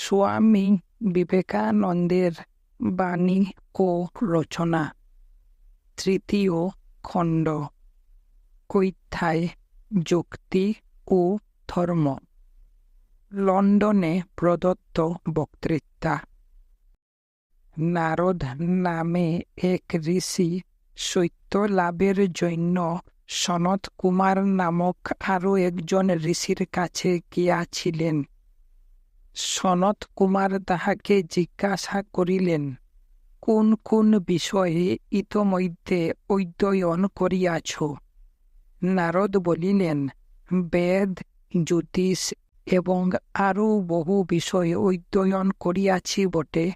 স্বামী বিবেকানন্দের বাণী ও রচনা, তৃতীয় খণ্ড, কৈথায় যুক্তি ও ধর্ম। লন্ডনে প্রদত্ত বক্তৃতা। নারদ নামে এক ঋষি সত্য লাভের জন্য সনত কুমার নামক আরও একজন ঋষির কাছে গিয়াছিলেন। সনত কুমার তাহাকে জিজ্ঞাসা করিলেন, কোন কোন বিষয়ে ইতোমধ্যে অধ্যয়ন করিয়াছ? নারদ বলিলেন, বেদ, জ্যোতিষ এবং আরও বহু বিষয়ে অধ্যয়ন করিয়াছি বটে,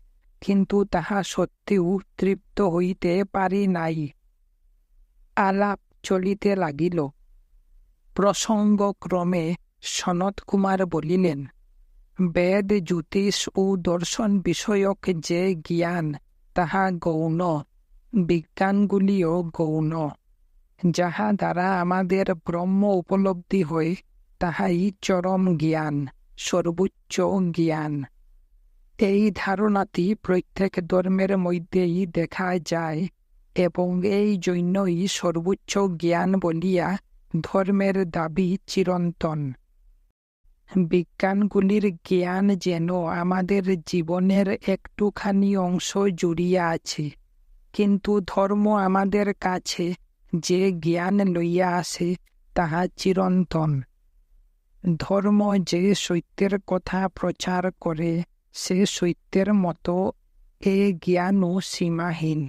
কিন্তু তাহা সত্ত্বেও তৃপ্ত হইতে পারি নাই। আলাপ চলিতে লাগিল। প্রসঙ্গক্রমে সনত কুমার বলিলেন, বেদ, জ্যোতিষ ও দর্শন বিষয়ক যে জ্ঞান, তাহা গৌণ, বিজ্ঞানগুলিও গৌণ। যাহা দ্বারা আমাদের ব্রহ্ম উপলব্ধি হয়, তাহাই চরম জ্ঞান, সর্বোচ্চ জ্ঞান। এই ধারণাটি প্রত্যেক ধর্মের মধ্যেই দেখা যায় এবং এই জন্যই সর্বোচ্চ জ্ঞান বলিয়া ধর্মের দাবি চিরন্তন। বিজ্ঞানগুলির জ্ঞান যেন আমাদের জীবনের একটুখানি অংশ জুড়িয়া আছে, কিন্তু ধর্ম আমাদের কাছে যে জ্ঞান লইয়া আসে, তাহা চিরন্তন। ধর্ম যে সত্যের কথা প্রচার করে, সে সত্যের মতো এ জ্ঞানও সীমাহীন।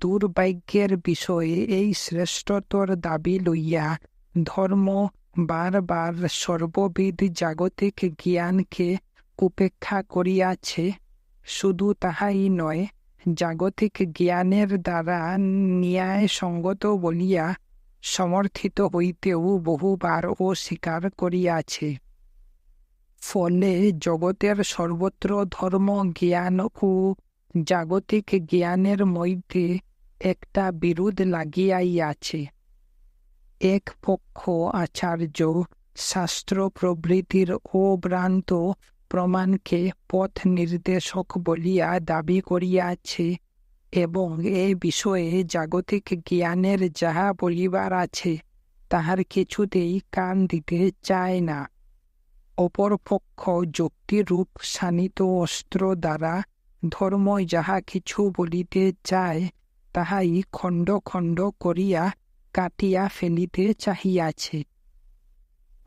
দুর্ভাগ্যের বিষয়ে এই শ্রেষ্ঠতর দাবি লইয়া ধর্ম বারবার সর্ববিধ জাগতিক জ্ঞানকে উপেক্ষা করিয়াছে। শুধু তাহাই নয়, জাগতিক জ্ঞানের দ্বারা ন্যায়সঙ্গত বলিয়া সমর্থিত হইতেও বহুবার অস্বীকার করিয়াছে। ফলে জগতের সর্বত্র ধর্ম জ্ঞান ও জাগতিক জ্ঞানের মধ্যে একটা বিরোধ লাগিয়াই আছে। এক পক্ষ আচার্য শাস্ত্র প্রভৃতির অভ্রান্ত প্রমাণকে পথ নির্দেশক বলিয়া দাবি করিয়াছে এবং এ বিষয়ে জাগতিক জ্ঞানের যাহা বলিবার আছে, তাহার কিছুতেই কান দিতে চায় না। অপর পক্ষ যুক্তিরূপ শানিত অস্ত্র দ্বারা ধর্ম যাহা কিছু বলিতে চায়, তাহাই খণ্ড খণ্ড করিয়া কাটিয়া ফেলিতে চাহিয়াছে।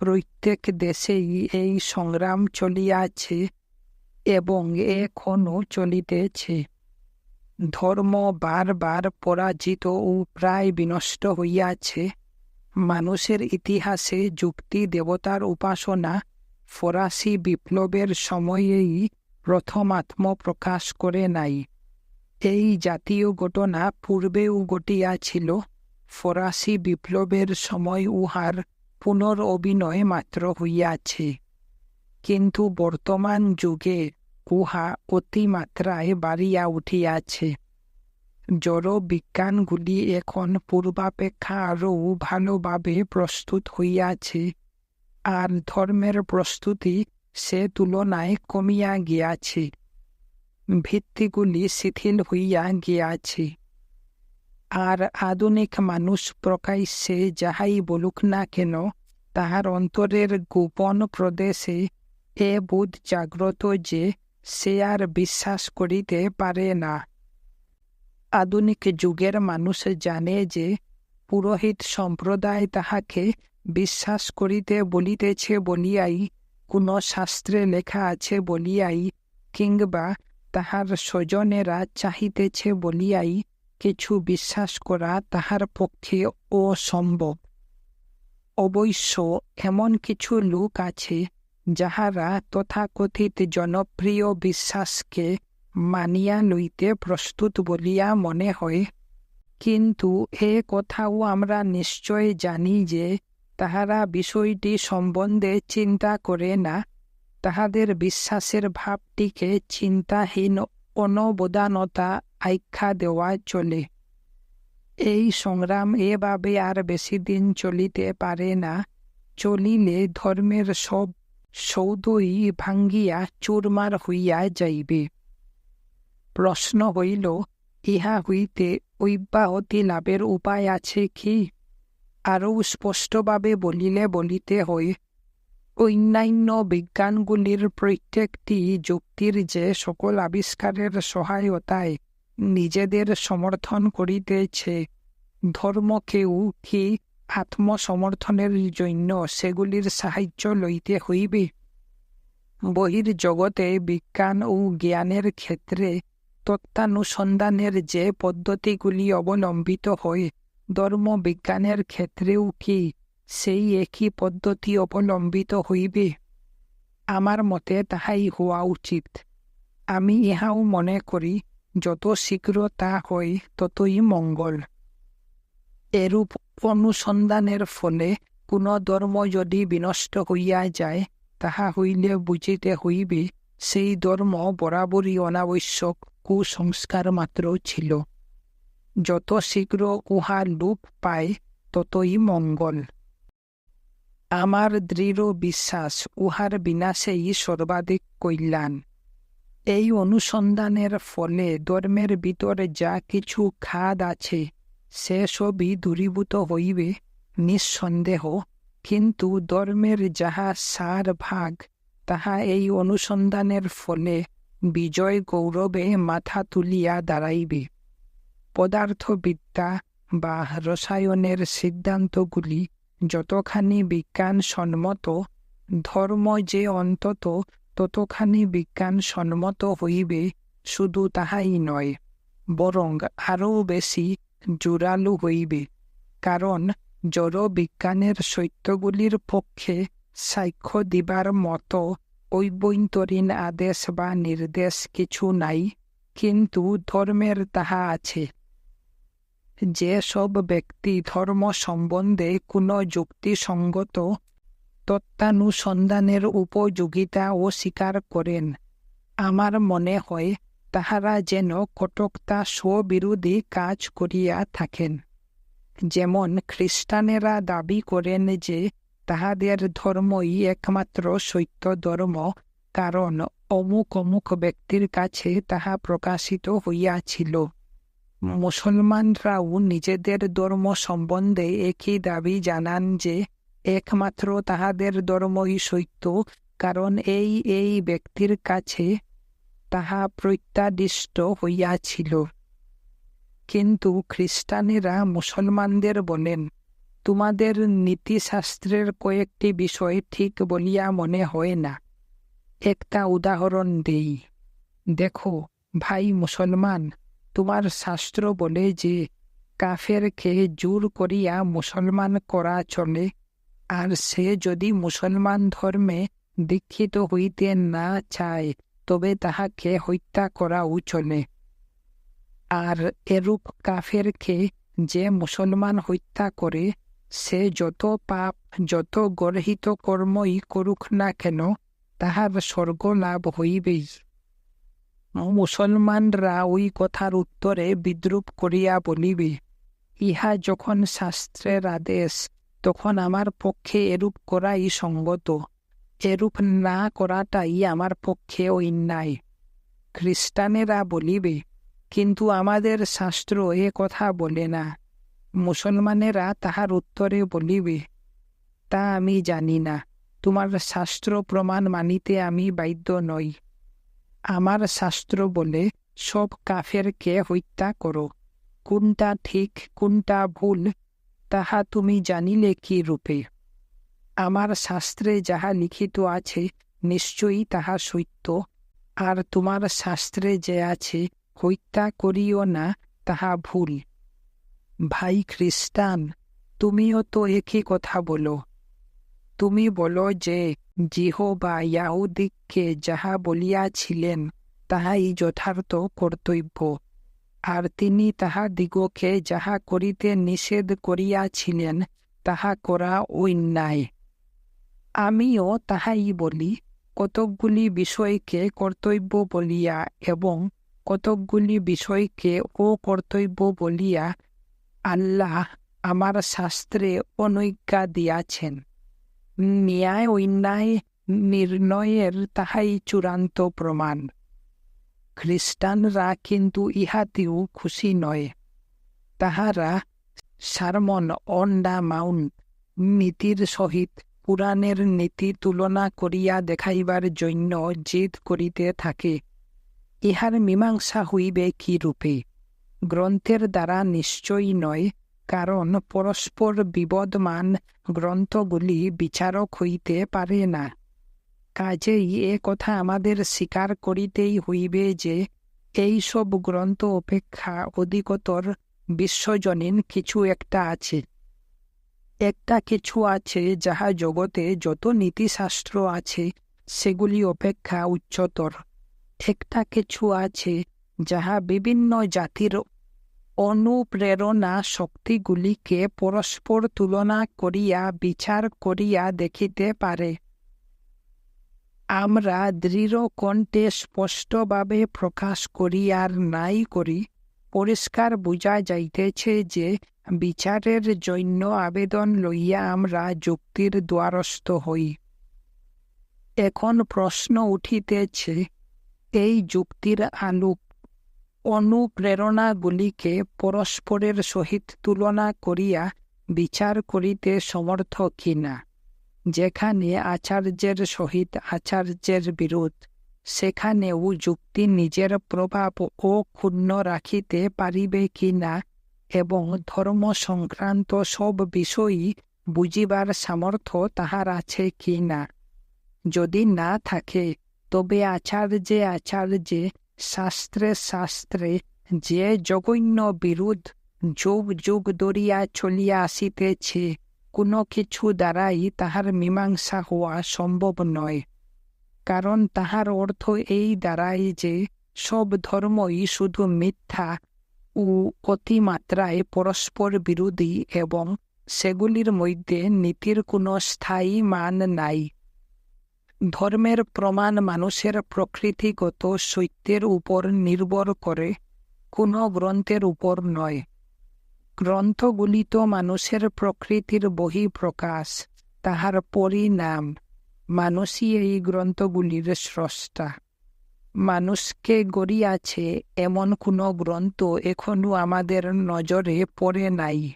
প্রত্যেক দেশেই এই সংগ্রাম চলিয়াছে এবং এখনও চলিতেছে। ধর্ম বারবার পরাজিত ও প্রায় বিনষ্ট হইয়াছে। মানুষের ইতিহাসে যুক্তি দেবতার উপাসনা ফরাসি বিপ্লবের সময়েই প্রথম আত্মপ্রকাশ করে নাই। এই জাতীয় ঘটনা পূর্বেও ঘটিয়াছিল। ফরাসি বিপ্লবের সময় উহার পুনরঅভিনয় মাত্র হইয়াছে, কিন্তু বর্তমান যুগে উহা অতিমাত্রায় বাড়িয়া উঠিয়াছে। জড় বিজ্ঞানগুলি এখন পূর্বাপেক্ষা আরও ভালোভাবে প্রস্তুত হইয়াছে, আর ধর্মের প্রস্তুতি সে তুলনায় কমিয়া গিয়াছে। ভিত্তিগুলি শিথিল হইয়া গিয়াছে। আর আধুনিক মানুষ প্রকাশ্যে যাহাই বলুক না কেন, তাহার অন্তরের গোপন প্রদেশে এ বোধ জাগ্রত যে সে আর বিশ্বাস করিতে পারে না। আধুনিক যুগের মানুষ জানে যে পুরোহিত সম্প্রদায় তাহাকে বিশ্বাস করিতে বলিতেছে বলিয়াই, কোন শাস্ত্রে লেখা আছে বলিয়াই, কিংবা তাহার স্বজনেরা চাহিতেছে বলিয়াই কিছু বিশ্বাস করা তাহার পক্ষে অসম্ভব। অবশ্য এমন কিছু লোক আছে যাহারা তথাকথিত জনপ্রিয় বিশ্বাসকে মানিয়া লইতে প্রস্তুত বলিয়া মনে হয়, কিন্তু এ কথাও আমরা নিশ্চয় জানি যে তাহারা বিষয়টি সম্বন্ধে চিন্তা করে না। তাহাদের বিশ্বাসের ভাবটিকে চিন্তাহীন অনবদানতা আখ্যা দেওয়া চলে। এই সংগ্রাম এভাবে আর বেশি দিন চলিতে পারে না। চলিলে ধর্মের সব সৌধই ভাঙ্গিয়া চুরমার হইয়া যাইবে। প্রশ্ন হইল, ইহা হইতে অব্যাহতি লাভের উপায় আছে কি? আরও স্পষ্টভাবে বলিতে হয়, অন্যান্য বিজ্ঞানগুলির প্রত্যেকটি যুক্তির যে সকল আবিষ্কারের সহায়তায় নিজেদের সমর্থন করিতেছে, ধর্মকেও কি আত্মসমর্থনের জন্য সেগুলির সাহায্য লইতে হইবে? বহির্জগতে বিজ্ঞান ও জ্ঞানের ক্ষেত্রে তত্ত্বানুসন্ধানের যে পদ্ধতিগুলি অবলম্বিত হয়, ধর্মবিজ্ঞানের ক্ষেত্রেও কি সেই একই পদ্ধতি অবলম্বিত হইবে? আমার মতে তাহাই হওয়া উচিত। আমি ইহাও মনে করি, যত শীঘ্র তা হয় ততই মঙ্গল। এরূপ অনুসন্ধানের ফলে কোন ধর্ম যদি বিনষ্ট হইয়া যায়, তাহা হইলে বুঝিতে হইবে সেই ধর্ম বরাবরই অনাবশ্যক কুসংস্কার মাত্র ছিল। যত শীঘ্র উহা লোপ পায় ততই মঙ্গল। আমার দৃঢ় বিশ্বাস, উহার বিনাশেই সর্বাধিক কল্যাণ। এই অনুসন্ধানের ফলে ধর্মের ভিতরে যা কিছু খাদ আছে সেসবই দূরীভূত হইবে নিঃসন্দেহ, কিন্তু ধর্মের যাহা সার ভাগ, তাহা এই অনুসন্ধানের ফলে বিজয় গৌরবে মাথা তুলিয়া দাঁড়াইবে। পদার্থবিদ্যা বা রসায়নের সিদ্ধান্তগুলি যতখানি বিজ্ঞানসম্মত, ধর্ম যে অন্তত ততখানি বিজ্ঞানসম্মত হইবে। শুধু তাহাই নয়, বরং আরও বেশি জোরালো হইবে, কারণ জড় বিজ্ঞানের সত্যগুলির পক্ষে সাক্ষ্য দিবার মতো অভ্যন্তরীণ আদেশ বা নির্দেশ কিছু নাই, কিন্তু ধর্মের তাহা আছে। যে সব ব্যক্তি ধর্ম সম্বন্ধে কোনো যুক্তিসঙ্গত তত্ত্বানুসন্ধানের উপযোগিতা অস্বীকার করেন, আমার মনে হয় তাহারা যেন কটকতা স্ববিরোধী কাজ করিয়া থাকেন। যেমন খ্রিস্টানেরা দাবি করেন যে তাহাদের ধর্মই একমাত্র সত্য ধর্ম, কারণ অমুক অমুক ব্যক্তির কাছে তাহা প্রকাশিত হইয়াছিল। মুসলমানরাও নিজেদের ধর্ম সম্বন্ধে একই দাবি জানান যে একমাত্র তাহাদের ধর্মই সত্য, কারণ এই ব্যক্তির কাছে তাহা প্রত্যাদিষ্ট হইয়াছিল। কিন্তু খ্রিস্টানেরা মুসলমানদের বলেন, তোমাদের নীতিশাস্ত্রের কয়েকটি বিষয় ঠিক বলিয়া মনে হয় না। একটা উদাহরণ দেই। দেখো ভাই মুসলমান, তোমার শাস্ত্র বলে যে কাফেরকে জোর করিয়া মুসলমান করা চলে, আর সে যদি মুসলমান ধর্মে দীক্ষিত হইতে না চায় তবে তাহাকে হত্যা করাও চলে। আর এরূপ কাফেরকে যে মুসলমান হত্যা করে, সে যত পাপ যত গর্হিত কর্মই করুক না কেন, তাহার স্বর্গ লাভ হইবেই। মুসলমানরা ওই কথার উত্তরে বিদ্রূপ করিয়া বলিবে, ইহা যখন শাস্ত্রের আদেশ, তখন আমার পক্ষে এরূপ করাই সঙ্গত, এরূপ না করাটাই আমার পক্ষে অন্যায়। খ্রিস্টানেরা বলিবে, কিন্তু আমাদের শাস্ত্র এ কথা বলে না। মুসলমানেরা তাহার উত্তরে বলিবে, তা আমি জানি না, তোমার শাস্ত্র প্রমাণ মানিতে আমি বাধ্য নই। আমার শাস্ত্র বলে সব কাফেরকে হত্যা করো। কোনটা ঠিক কোনটা ভুল তাহা তুমি জানিলে কি রূপে? আমার শাস্ত্রে যাহা লিখিত আছে নিশ্চয়ই তাহা সত্য, আর তোমার শাস্ত্রে যে আছে হত্যা করিও না, তাহা ভুল। ভাই খ্রিস্টান, তুমিও তো একই কথা বলো। তুমি বলো যে যিহোবা ইয়াহুদিকে যাহা বলিয়াছিলেন তাহাই যথার্থ কর্তব্য, আর তিনি তাহাদিগকে যাহা করিতে নিষেধ করিয়াছিলেন তাহা করা অন্যায়। আমিও তাহাই বলি। কতকগুলি বিষয়কে কর্তব্য বলিয়া এবং কতকগুলি বিষয়কে অকর্তব্য বলিয়া আল্লাহ আমার শাস্ত্রে অনৈজ্ঞা দিয়াছেন। ন্যায় অন্যায় নির্ণয়ের তাহাই চূড়ান্ত প্রমাণ। খ্রিস্টানরা কিন্তু ইহাতেও খুশি নয়। তাহারা সারমন অন দ্য মাউন্ট নীতির সহিত পুরাণের নীতি তুলনা করিয়া দেখাইবার জন্য জিদ করিতে থাকে। ইহার মীমাংসা হইবে কি রূপে? গ্রন্থের দ্বারা নিশ্চয়ই নয়, কারণ পরস্পর বিবদমান গ্রন্থগুলি বিচারক হইতে পারে না। কাজেই এ কথা আমাদের স্বীকার করিতেই হইবে যে এই সব গ্রন্থ অপেক্ষা অধিকতর বিশ্বজনীন কিছু একটা আছে। একটা কিছু আছে যাহা জগতে যত নীতিশাস্ত্র আছে সেগুলি অপেক্ষা উচ্চতর। একটা কিছু আছে যাহা বিভিন্ন জাতির অনুপ্রেরণা শক্তিগুলিকে পরস্পর তুলনা করিয়া বিচার করিয়া দেখিতে পারে। আমরা দৃঢ় কণ্ঠে স্পষ্টভাবে প্রকাশ করি আর নাই করি, পরিষ্কার বুঝা যাইতেছে যে বিচারের জন্য আবেদন লইয়া আমরা যুক্তির দ্বারস্থ হই। এখন প্রশ্ন উঠিতেছে, এই যুক্তির অনুপ্রেরণাগুলিকে পরস্পরের সহিত তুলনা করিয়া বিচার করিতে সমর্থ কিনা? যেখানে আচার্যের সহিত আচার্যের বিরোধ, সেখানেও যুক্তি নিজের প্রভাব অক্ষুণ্ণ রাখিতে পারিবে কিনা এবং ধর্ম সংক্রান্ত সব বিষয়ই বুঝিবার সামর্থ্য তাহার আছে কিনা? যদি না থাকে, তবে আচার্যে শাস্ত্রে শাস্ত্রে যে জঘন্য বিরোধ যুগ যুগ ধরিয়া চলিয়া আসিতেছে, কোনো কিছু দ্বারাই তাহার মীমাংসা হওয়া সম্ভব নয়। কারণ তাহার অর্থ এই দ্বারাই যে সব ধর্মই শুধু মিথ্যা ও অতিমাত্রায় পরস্পর বিরোধী এবং সেগুলির মধ্যে নীতির কোনো স্থায়ী মান নাই। ধর্মের প্রমাণ মানুষের প্রকৃতিগত সত্যের উপর নির্ভর করে, কোনো গ্রন্থের উপর নয়। গ্রন্থগুলি তো মানুষের প্রকৃতির বহিঃপ্রকাশ, তাহার পরিণাম। মানুষই এই গ্রন্থগুলির স্রষ্টা। মানুষকে গড়িয়াছে এমন কোনো গ্রন্থ এখনো আমাদের নজরে পড়ে নাই।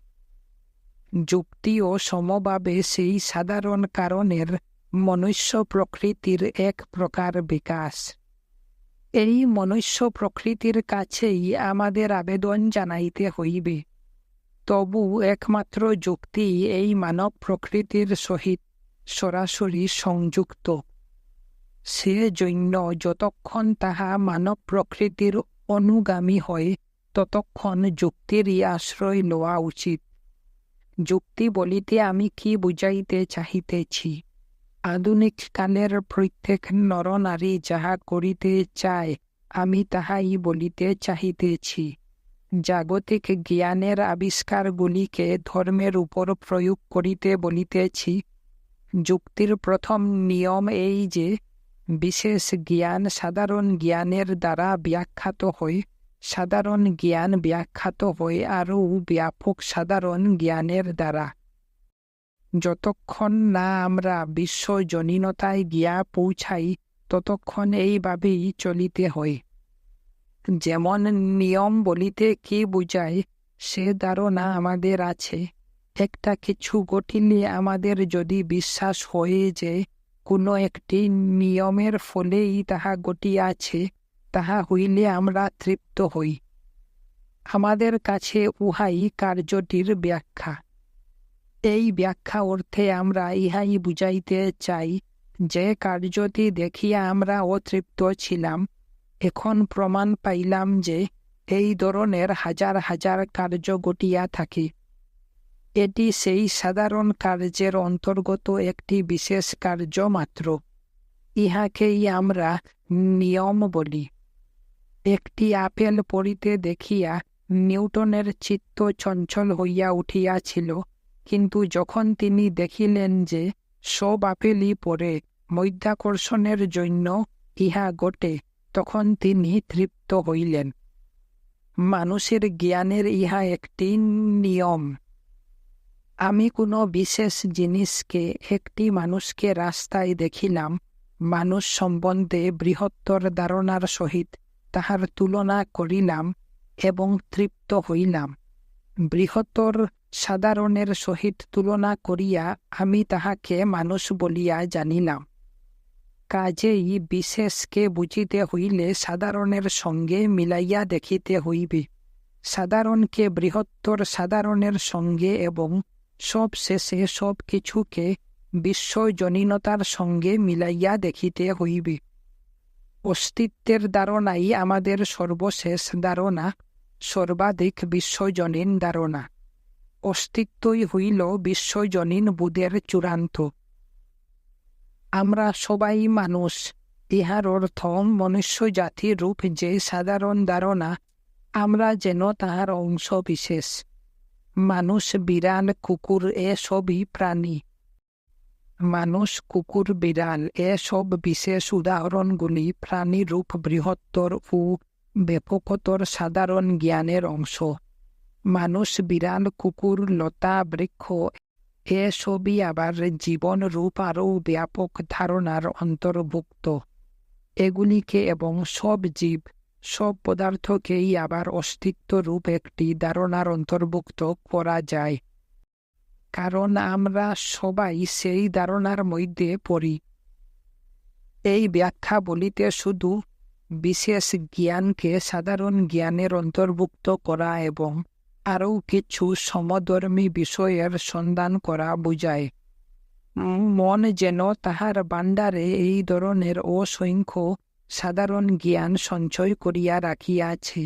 যুক্তিও সমভাবে সেই সাধারণ কারণের মনুষ্য প্রকৃতির এক প্রকার বিকাশ। এই মনুষ্য প্রকৃতির কাছেই আমাদের আবেদন জানাইতে হইবে। তবু একমাত্র যুক্তি এই মানব প্রকৃতির সহিত সরাসরি সংযুক্ত। সেজন্য যতক্ষণ তাহা মানব প্রকৃতির অনুগামী হয়, ততক্ষণ যুক্তিরই আশ্রয় লওয়া উচিত। যুক্তি বলিতে আমি কি বুঝাইতে চাহিতেছি? আধুনিক কালের প্রত্যেক নরনারী যাহা করিতে চায়, আমি তাহাই বলিতে চাহিতেছি। জাগতিক জ্ঞানের আবিষ্কারগুলিকে ধর্মের উপর প্রয়োগ করিতে বলিতেছি। যুক্তির প্রথম নিয়ম এই যে, বিশেষ জ্ঞান সাধারণ জ্ঞানের দ্বারা ব্যাখ্যাত হয়, সাধারণ জ্ঞান ব্যাখ্যাত হয় আরও ব্যাপক সাধারণ জ্ঞানের দ্বারা। যতক্ষণ না আমরা বিশ্বজনীনতায় গিয়া পৌঁছাই, ততক্ষণ এইভাবেই চলিতে হয়। যেমন নিয়ম বলিতে কি বুঝায়, সে ধারণা আমাদের আছে। একটা কিছু ঘটিলে আমাদের যদি বিশ্বাস হয় যে কোনো একটি নিয়মের ফলেই তাহা ঘটিয়াছে, তাহা হইলে আমরা তৃপ্ত হই। আমাদের কাছে উহাই কার্যটির ব্যাখ্যা। এই ব্যাখ্যা অর্থে আমরা ইহাই বুঝাইতে চাই যে কার্যটি দেখিয়া আমরা অতৃপ্ত ছিলাম, এখন প্রমাণ পাইলাম যে এই ধরনের হাজার হাজার কার্য ঘটিয়া থাকে। এটি সেই সাধারণ কার্যের অন্তর্গত একটি বিশেষ কার্য মাত্র। ইহাকেই আমরা নিয়ম বলি। একটি আপেল পড়িতে দেখিয়া নিউটনের চিত্ত চঞ্চল হইয়া উঠিয়াছিল, কিন্তু যখন তিনি দেখিলেন যে সব আপেলই পড়ে মধ্যাকর্ষণের জন্য ইহা ঘটে, তখন তিনি তৃপ্ত হইলেন। মানুষের জ্ঞানের ইহা একটি নিয়ম। আমি কোনো বিশেষ জিনিসকে একটি মানুষকে রাস্তায় দেখিলাম, মানুষ সম্বন্ধে বৃহত্তর ধারণার সহিত তাহার তুলনা করিলাম এবং তৃপ্ত হইলাম। বৃহত্তর সাধারণের সহিত তুলনা করিয়া আমি তাহাকে মানুষ বলিয়া জানিলাম। কাজেই বিশেষকে বুঝিতে হইলে সাধারণের সঙ্গে মিলাইয়া দেখিতে হইবে, সাধারণকে বৃহত্তর সাধারণের সঙ্গে এবং সব শেষে সব কিছুকে বিশ্বজনীনতার সঙ্গে মিলাইয়া দেখিতে হইবে। অস্তিত্বের ধারণাই আমাদের সর্বশেষ ধারণা, সর্বাধিক বিশ্বজনীন ধারণা। অস্তিত্বই হইল বিশ্বজনীন বোধের চূড়ান্ত। আমরা সবাই মানুষ, ইহার অর্থ মনুষ্য জাতির রূপ যে সাধারণ ধারণা, আমরা যেন তাহার অংশ বিশেষ। মানুষ, বিড়াল, কুকুর এসবই প্রাণী। মানুষ, কুকুর, বিড়াল এসব বিশেষ উদাহরণগুলি প্রাণীরূপ বৃহত্তর ও ব্যাপকতর সাধারণ জ্ঞানের অংশ। মানুষ, বিড়াল, কুকুর, লতা, বৃক্ষ এসবই আবার জীবনরূপ আরও ব্যাপক ধারণার অন্তর্ভুক্ত। এগুলিকে এবং সব জীব, সব পদার্থকেই আবার অস্তিত্বরূপ একটি ধারণার অন্তর্ভুক্ত করা যায়, কারণ আমরা সবাই সেই ধারণার মধ্যে পড়ি। এই ব্যাখ্যা বলিতে শুধু বিশেষ জ্ঞানকে সাধারণ জ্ঞানের অন্তর্ভুক্ত করা এবং আরও কিছু সমধর্মী বিষয়ের সন্ধান করা বুঝায়। মন যেন তাহার ভাণ্ডারে এই ধরনের অসংখ্য সাধারণ জ্ঞান সঞ্চয় করিয়া রাখিয়াছে।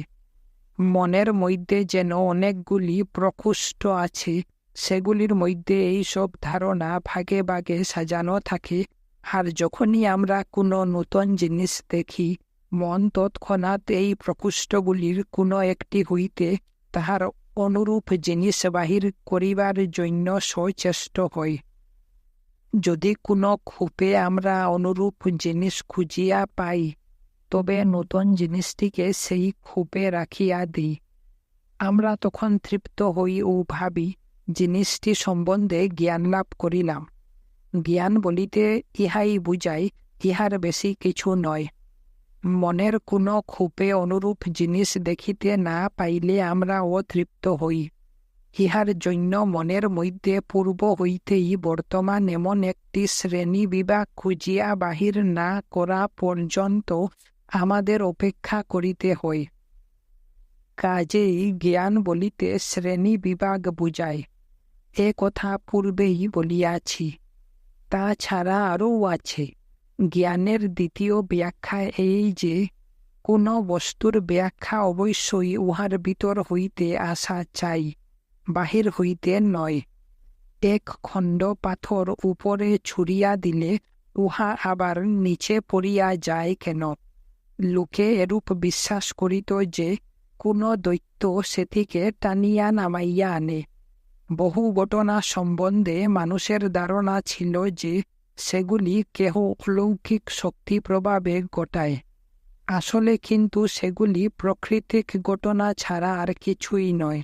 মনের মধ্যে যেন অনেকগুলি প্রকোষ্ঠ আছে, সেগুলির মধ্যে এইসব ধারণা ভাগে ভাগে সাজানো থাকে, আর যখনই আমরা কোনো নতুন জিনিস দেখি, মন তৎক্ষণাৎ এই প্রকোষ্ঠগুলির কোনো একটি হইতে তাহার অনুরূপ জিনিস বাহির করিবার জন্য সচেষ্ট হয়। যদি কোনো খোপে আমরা অনুরূপ জিনিস খুঁজিয়া পাই, তবে নতুন জিনিসটিকে সেই খোপে রাখিয়া দিই। আমরা তখন তৃপ্ত হই ও ভাবি, জিনিসটি সম্বন্ধে জ্ঞান লাভ করিলাম। জ্ঞান বলিতে ইহাই বুঝায়, ইহার বেশি কিছু নয়। মনের কোনো খোপে অনুরূপ জিনিস দেখিতে না পাইলে আমরা অতৃপ্ত হই। ইহার জন্য মনের মধ্যে পূর্ব হইতেই বর্তমান এমন একটি শ্রেণী বিভাগ খুঁজিয়া বাহির না করা পর্যন্ত আমাদের অপেক্ষা করিতে হয়। কাজেই জ্ঞান বলিতে শ্রেণী বিভাগ বুঝায়, এ কথা পূর্বেই বলিয়াছি। তাছাড়া আরও আছে। জ্ঞানের দ্বিতীয় ব্যাখ্যা এই যে, কোনো বস্তুর ব্যাখ্যা অবশ্যই উহার ভিতর হইতে আসা চাই, বাহির হইতে নয়। এক খণ্ড পাথর উপরে ছুড়িয়া দিলে উহা আবার নিচে পড়িয়া যায় কেন? লোকে এরূপ বিশ্বাস করিত যে কোনো দৈত্য সেটিকে টানিয়া নামাইয়া আনে। বহু ঘটনা সম্বন্ধে মানুষের ধারণা ছিল যে সেগুলি কেহ অলৌকিক শক্তি প্রভাবে ঘটায়। আসলে কিন্তু সেগুলি প্রাকৃতিক ঘটনা ছাড়া আর কিছুই নয়।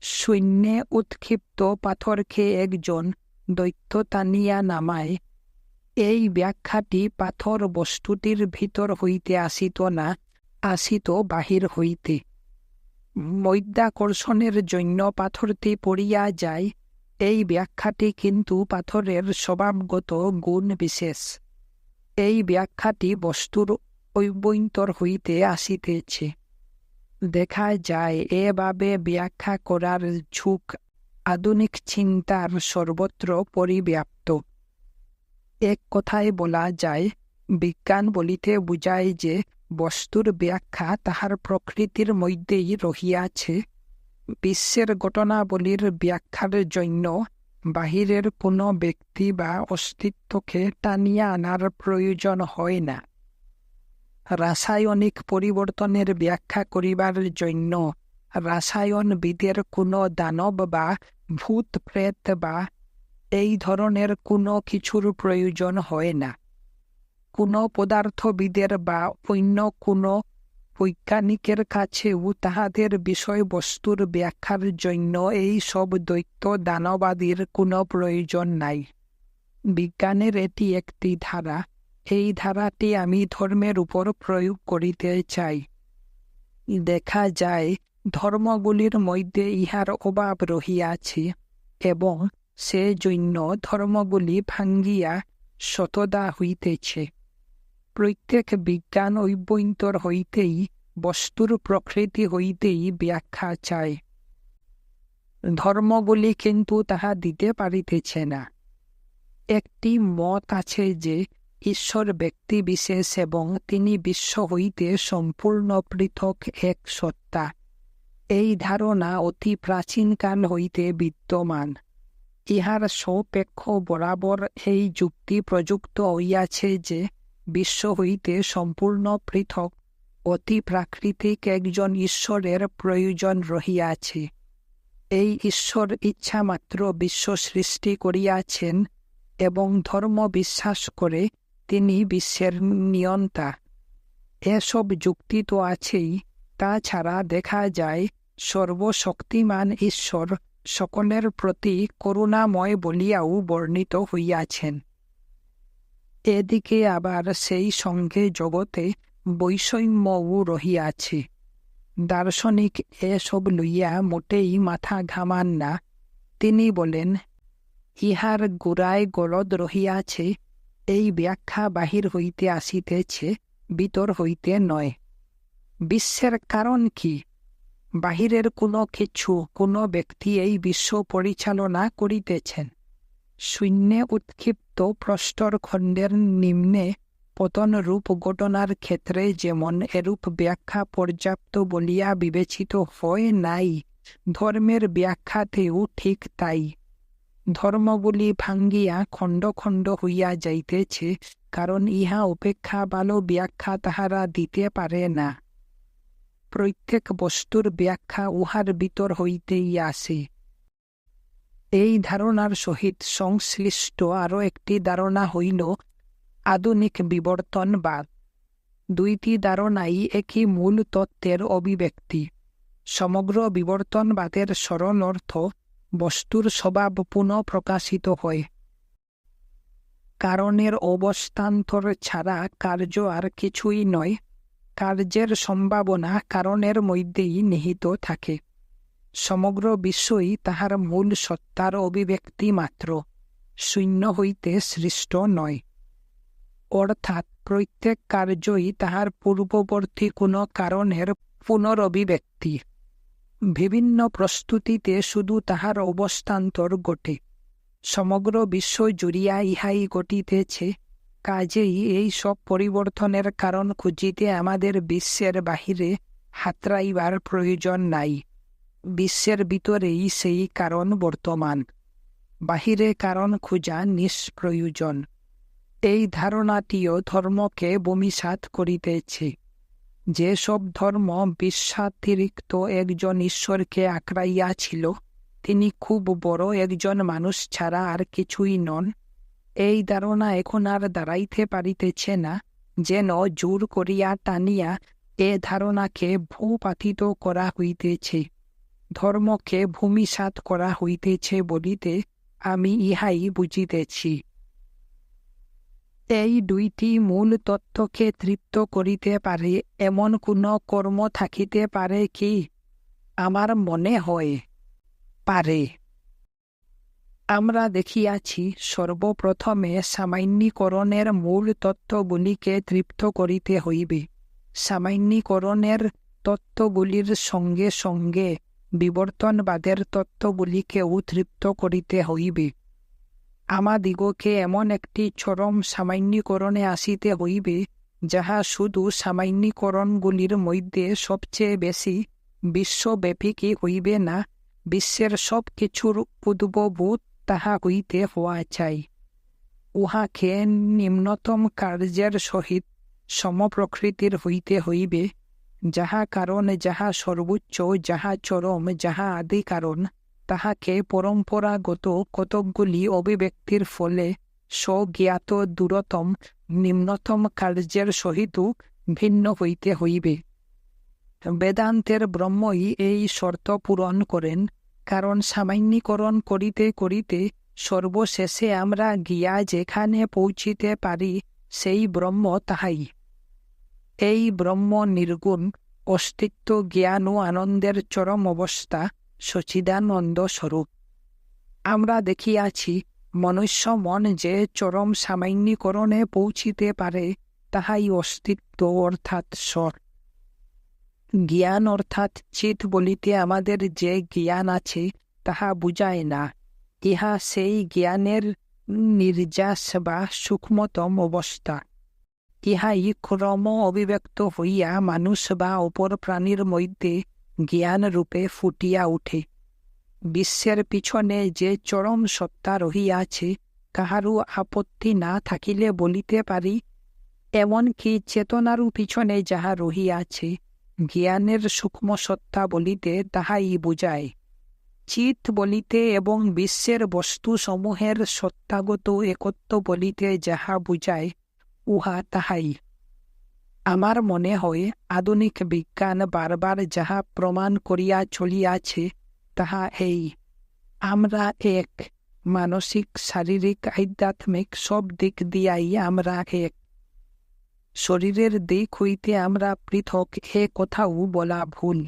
শূন্যে উৎক্ষিপ্ত পাথরকে একজন দৈত্য টানিয়া নামায়, এই ব্যাখ্যাটি পাথর বস্তুটির ভিতর হইতে আসিত না, আসিত বাহির হইতে। মধ্যাকর্ষণের জন্য পাথরটি পড়িয়া যায়, এই ব্যাখ্যাটি কিন্তু পাথরের স্বভাবগত গুণ বিশেষ। এই ব্যাখ্যাটি বস্তুর অভ্যন্তর হইতে আসিতেছে। দেখা যায় এভাবে ব্যাখ্যা করার ঝুঁক আধুনিক চিন্তার সর্বত্র পরিব্যাপ্ত। এক কথায় বলা যায়, বিজ্ঞান বলিতে বুঝায় যে বস্তুর ব্যাখ্যা তাহার প্রকৃতির মধ্যেই রহিয়াছে। বিশ্বের ঘটনাবলীর ব্যাখ্যার জন্য বাহিরের কোনো ব্যক্তি বা অস্তিত্বকে টানিয়া আনার প্রয়োজন হয় না। রাসায়নিক পরিবর্তনের ব্যাখ্যা করিবার জন্য রাসায়নবিদের কোনো দানব বা ভূত প্রেত বা এই ধরনের কোনো কিছুর প্রয়োজন হয় না। কোনো পদার্থবিদের বা অন্য কোনো বৈজ্ঞানিকের কাছেও তাহাদের বিষয়বস্তুর ব্যাখ্যার জন্য এই সব দৈত্য দানবাদীর কোনো প্রয়োজন নাই। বিজ্ঞানের এটি একটি ধারা। এই ধারাটি আমি ধর্মের উপর প্রয়োগ করিতে চাই। দেখা যায় ধর্মগুলির মধ্যে ইহার অভাব রহিয়াছে এবং সেজন্য ধর্মগুলি ভাঙ্গিয়া শতদা হইতেছে। প্রত্যেক বিজ্ঞান অভ্যন্তর হইতেই বস্তুর প্রকৃতি হইতেই ব্যাখ্যা চায়। ধর্মগুলি কিন্তু তাহা দিতে পারিতেছে না। একটি মত আছে যে ঈশ্বর ব্যক্তি বিশেষ এবং তিনি বিশ্ব হইতে সম্পূর্ণ পৃথক এক সত্তা। এই ধারণা অতি প্রাচীনকাল হইতে বিদ্যমান। ইহার সাপেক্ষ বরাবর এই যুক্তি প্রযুক্ত হইয়াছে যে বিশ্ব হইতে সম্পূর্ণ পৃথক অতি প্রাকৃতিক একজন ঈশ্বরের প্রয়োজন রহিয়াছে। এই ঈশ্বর ইচ্ছামাত্র বিশ্ব সৃষ্টি করিয়াছেন এবং ধর্ম বিশ্বাস করে তিনি বিশ্বের নিয়ন্তা। এসব যুক্তি তো আছেই, তাছাড়া দেখা যায় সর্বশক্তিমান ঈশ্বর সকলের প্রতি করুণাময় বলিয়াও বর্ণিত হইয়াছেন। এদিকে আবার সেই সঙ্গে জগতে বৈষম্যও রহিয়াছে। দার্শনিক এসব লইয়া মোটেই মাথা ঘামান না। তিনি বলেন, ইহার গোড়ায় গলদ রহিয়াছে, এই ব্যাখ্যা বাহির হইতে আসিতেছে, ভিতর হইতে নয়। বিশ্বের কারণ কি? বাহিরের কোনো কিছু, কোনো ব্যক্তি এই বিশ্ব পরিচালনা করিতেছেন। শূন্যে উৎক্ষিপ্ত প্রস্তর খণ্ডের নিম্নে পতনরূপ ঘটনার ক্ষেত্রে যেমন এরূপ ব্যাখ্যা পর্যাপ্ত বলিয়া বিবেচিত হয় নাই, ধর্মের ব্যাখ্যাতেও ঠিক তাই। ধর্মগুলি ভাঙ্গিয়া খণ্ড খণ্ড হইয়া যাইতেছে, কারণ ইহা অপেক্ষা ভালো ব্যাখ্যা তাহারা দিতে পারে না। প্রত্যেক বস্তুর ব্যাখ্যা উহার ভিতর হইতেই আসে। এই ধারণার সহিত সংশ্লিষ্ট আরও একটি ধারণা হইল আধুনিক বিবর্তনবাদ। দুইটি ধারণাই একই মূল তত্ত্বের অভিব্যক্তি। সমগ্র বিবর্তনবাদের সরল অর্থ বস্তুর স্বভাব পুনঃ প্রকাশিত হয়। কারণের অবস্থান্তর ছাড়া কার্য আর কিছুই নয়। কার্যের সম্ভাবনা কারণের মধ্যেই নিহিত থাকে। সমগ্র বিশ্বই তাহার মূল সত্তার অভিব্যক্তি মাত্র, শূন্য হইতে সৃষ্ট নয়। অর্থাৎ প্রত্যেক কার্যই তাহার পূর্ববর্তী কোনো কারণের পুনরভিব্যক্তি। বিভিন্ন প্রস্তুতিতে শুধু তাহার অবস্থান্তর ঘটে। সমগ্র বিশ্ব জুড়িয়া ইহাই ঘটিতেছে। কাজেই এই সব পরিবর্তনের কারণ খুঁজিতে আমাদের বিশ্বের বাহিরে হাতড়াইবার প্রয়োজন নাই। বিশ্বের ভিতরেই সেই কারণ বর্তমান। বাহিরে কারণ খোঁজা নিষ্প্রয়োজন। এই ধারণাটিও ধর্মকে ভূমিসাৎ করিতেছে। যেসব ধর্ম বিশ্বাতিরিক্ত একজন ঈশ্বরকে আঁকড়াইয়াছিল, তিনি খুব বড় একজন মানুষ ছাড়া আর কিছুই নন, এই ধারণা এখন আর দাঁড়াইতে পারিতেছে না। যেন জোর করিয়া টানিয়া এ ধারণাকে ভূপাতিত করা হইতেছে, ধর্মকে ভূমিসাৎ করা হইতেছে বলিতে আমি ইহাই বুঝিতেছি। এই দুইটি মূল তত্ত্বকে তৃপ্ত করিতে পারে এমন কোনো কর্ম থাকিতে পারে কি? আমার মনে হয় পারে। আমরা দেখিয়াছি, সর্বপ্রথমে সামান্যীকরণের মূল তত্ত্বগুলিকে তৃপ্ত করিতে হইবে। সামান্যীকরণের তত্ত্বগুলির সঙ্গে সঙ্গে বিবর্তনবাদের তত্ত্বগুলিকেও তৃপ্ত করিতে হইবে। আমাদিগকে এমন একটি চরম সামান্যীকরণে আসিতে হইবে, যাহা শুধু সামান্যীকরণগুলির মধ্যে সবচেয়ে বেশি বিশ্বব্যাপী হইবে না, বিশ্বের সব কিছুর উদ্ভূত তাহা হইতে হওয়া চাই। উহাকে নিম্নতম কার্যের সহিত সমপ্রকৃতির হইতে হইবে, যাহা কারণ, যাহা সর্বোচ্চ, যাহা চরম, যাহা আদি কারণ, তাহাকে পরম্পরাগত কতকগুলি অভিব্যক্তির ফলে স্বজ্ঞাত দূরতম নিম্নতম কার্যের সহিত ভিন্ন হইতে হইবে। বেদান্তের ব্রহ্মই এই শর্ত পূরণ করেন, কারণ সামান্যীকরণ করিতে করিতে সর্বশেষে আমরা গিয়া যেখানে পৌঁছিতে পারি সেই ব্রহ্ম তাহাই। এই ব্রহ্ম নির্গুণ অস্তিত্ব, জ্ঞান ও আনন্দের চরম অবস্থা, সচ্চিদানন্দ স্বরূপ। আমরা দেখিয়াছি মনুষ্য মন যে চরম সামান্যীকরণে পৌঁছিতে পারে তাহাই অস্তিত্ব অর্থাৎ স্বর। জ্ঞান অর্থাৎ চিৎ বলিতে আমাদের যে জ্ঞান আছে তাহা বুঝায় না। ইহা সেই জ্ঞানের নির্যাস বা সূক্ষ্মতম অবস্থা। ইহাই ক্রম অভিব্যক্ত হইয়া মানুষ বা অপর প্রাণীর মধ্যে জ্ঞান রূপে ফুটিয়া উঠে। বিশ্বের পিছনে যে চরম সত্তা রহিয়াছে কাহারও আপত্তি না থাকিলে বলিতে পারি, এমনকি চেতনারও পিছনে যাহা রহিয়াছে জ্ঞানের সূক্ষ্ম সত্তা বলিতে তাহাই বুঝায়। চিৎ বলিতে এবং বিশ্বের বস্তুসমূহের সত্তাগত একত্ব বলিতে যাহা বুঝায় উহা তাহাই। আমার মনে হয় আধুনিক বিজ্ঞান বারবার যাহা প্রমাণ করিয়া চলিয়াছে তাহা এই, আমরা এক। মানসিক, শারীরিক, আধ্যাত্মিক সব দিক দিয়াই আমরা এক। শরীরের দিক হইতে আমরা পৃথক এ কথাও বলা ভুল।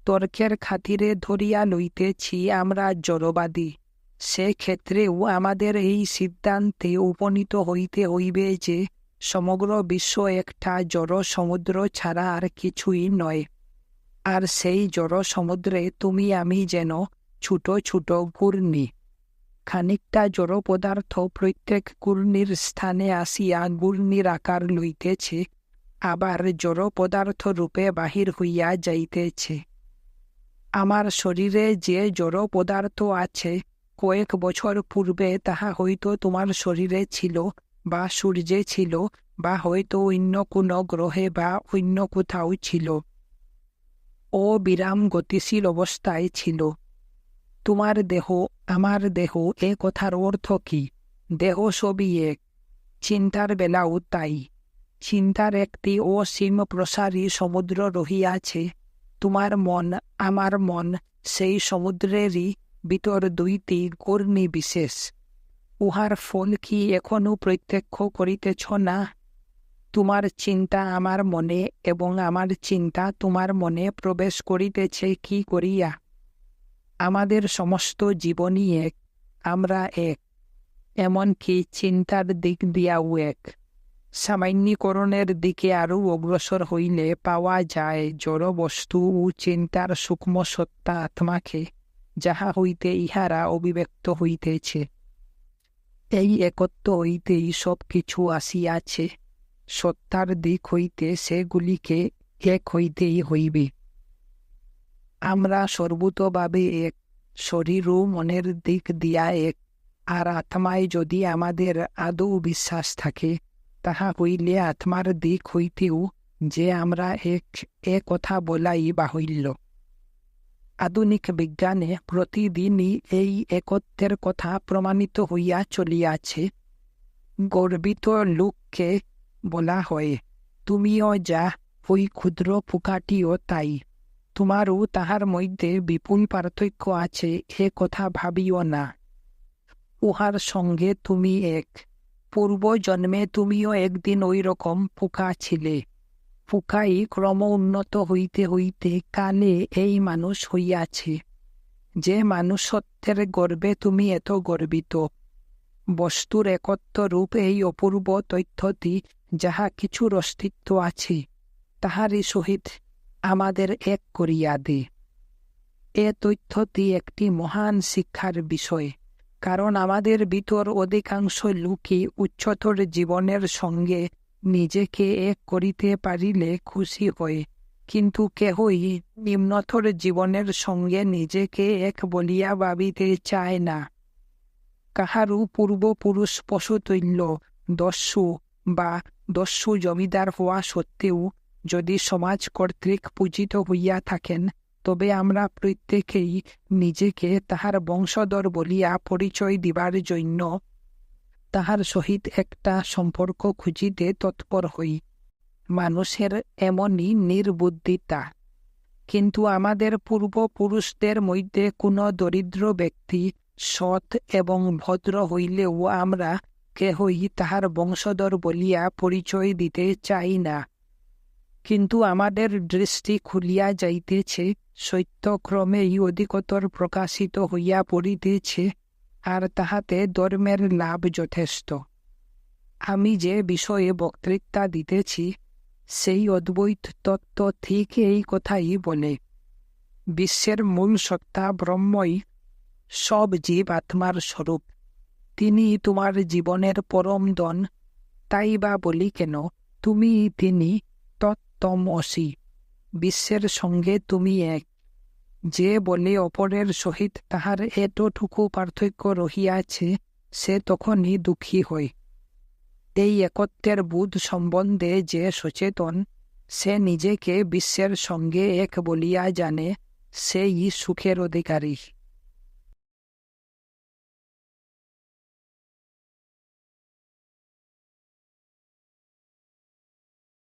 তর্কের খাতিরে ধরিয়া লইতেছি আমরা জড়বাদী। সে ক্ষেত্রেও আমাদের এই সিদ্ধান্তে উপনীত হইতে হইবে যে সমগ্র বিশ্ব একটা জড় সমুদ্র ছাড়া আর কিছুই নয়। আর সেই জড় সমুদ্রে তুমি আমি যেন ছোট ছোট ঘূর্ণি। খানিকটা জড় পদার্থ প্রত্যেক ঘূর্ণির স্থানে আসিয়া ঘূর্ণির আকার লইতেছে, আবার জড় পদার্থ রূপে বাহির হইয়া যাইতেছে। আমার শরীরে যে জড় পদার্থ আছে কয়েক বছর পূর্বে তাহা হয়তো তোমার শরীরে ছিল, বা সূর্যে ছিল, বা হয়তো অন্য কোনো গ্রহে বা অন্য কোথাও ছিল। অবিরাম গতিশীল অবস্থায় ছিল। তোমার দেহ, আমার দেহ, এ কথার অর্থ কি? দেহ সবই এক। চিন্তার বেলাও তাই। চিন্তার একটি অসীম প্রসারী সমুদ্র রহিয়াছে। তোমার মন, আমার মন সেই সমুদ্রেরই ভিতর দুইটি ঘূর্ণি বিশেষ। উহার ফল কি এখনও প্রত্যক্ষ করিতেছ না? তোমার চিন্তা আমার মনে এবং আমার চিন্তা তোমার মনে প্রবেশ করিতেছে কি করিয়া? আমাদের সমস্ত জীবনই এক, আমরা এক, এমনকি চিন্তার দিক দিয়াও এক। সামান্যীকরণের দিকে আরও অগ্রসর হইলে পাওয়া যায় জড় বস্তু ও চিন্তার সূক্ষ্ম সত্তা আত্মাকে, যাহা হইতে ইহারা অভিব্যক্ত হইতেছে। এই একত্ব হইতেই সব কিছু আসিয়াছে। সত্তার দিক হইতে সেগুলিকে এক হইতেই হইবে। আমরা সর্বতোভাবে এক, শরীর ও মনের দিক দিয়া এক। আর আত্মায় যদি আমাদের আদৌ বিশ্বাস থাকে, তাহা হইলে আত্মার দিক হইতেও যে আমরা এক, এ কথা বলাই বাহুল্য। আধুনিক বিজ্ঞানে প্রতিদিনই এই একত্বের কথা প্রমাণিত হইয়া চলিয়াছে। গর্বিত লোককে বলা হয়, তুমিও যা, ওই ক্ষুদ্র পোকাটিও তাই। তোমারও তাহার মধ্যে বিপুল পার্থক্য আছে, এ কথা ভাবিও না। উহার সঙ্গে তুমি এক। পূর্ব জন্মে তুমিও একদিন ওই রকম পোকা ছিলে। পোকাই ক্রম উন্নত হইতে হইতে কালে এই মানুষ হইয়াছে। যে মানুষত্বের গর্বে তুমি এত গর্বিত, বস্তুর একত্ব রূপ এই অপূর্ব তথ্যটি যাহা কিছুর অস্তিত্ব আছে তাহারই সহিত আমাদের এক করিয়া দে। এ তথ্যটি একটি মহান শিক্ষার বিষয়, কারণ আমাদের ভিতর অধিকাংশ লোকই উচ্চতর জীবনের সঙ্গে নিজেকে এক করিতে পারিলে খুশি হয়, কিন্তু কেহই নিম্নতর জীবনের সঙ্গে নিজেকে এক বলিয়া ভাবিতে চায় না। কাহারও পূর্বপুরুষ পশুতুল্য দস্যু বা দস্যু জমিদার হওয়া সত্ত্বেও যদি সমাজ কর্তৃক পূজিত হইয়া থাকেন, তবে আমরা প্রত্যেকেই নিজেকে তাহার বংশধর বলিয়া পরিচয় দিবার জন্য তাহার সহিত একটা সম্পর্ক খুঁজিতে তৎপর হই। মানুষের এমনই নির্বুদ্ধিতা। কিন্তু আমাদের পূর্বপুরুষদের মধ্যে কোনো দরিদ্র ব্যক্তি সৎ এবং ভদ্র হইলেও আমরা কেহই তাহার বংশধর বলিয়া পরিচয় দিতে চাই না। কিন্তু আমাদের দৃষ্টি খুলিয়া যাইতেছে, সত্যক্রমেই অধিকতর প্রকাশিত হইয়া পড়িতেছে, আর তাহাতে ধর্মের লাভ যথেষ্ট। আমি যে বিষয়ে বক্তৃতা দিতেছি, সেই অদ্বৈত তত্ত্ব ঠিক এই কথাই বলে। বিশ্বের মূল সত্তা ব্রহ্মই সব জীব আত্মার স্বরূপ। তিনি তোমার জীবনের পরম ধন। তাই বা বলি কেন, তুমি তিনি তত্ত্বমসি। বিশ্বের সঙ্গে তুমি এক। যে বলে অপরের সহিত তাহার এতটুকু পার্থক্য রহিয়াছে, সে তখনই দুঃখী হয়। এই একত্বের বোধ সম্বন্ধে যে সচেতন, সে নিজেকে বিশ্বের সঙ্গে এক বলিয়া জানে, সেই সুখের অধিকারী।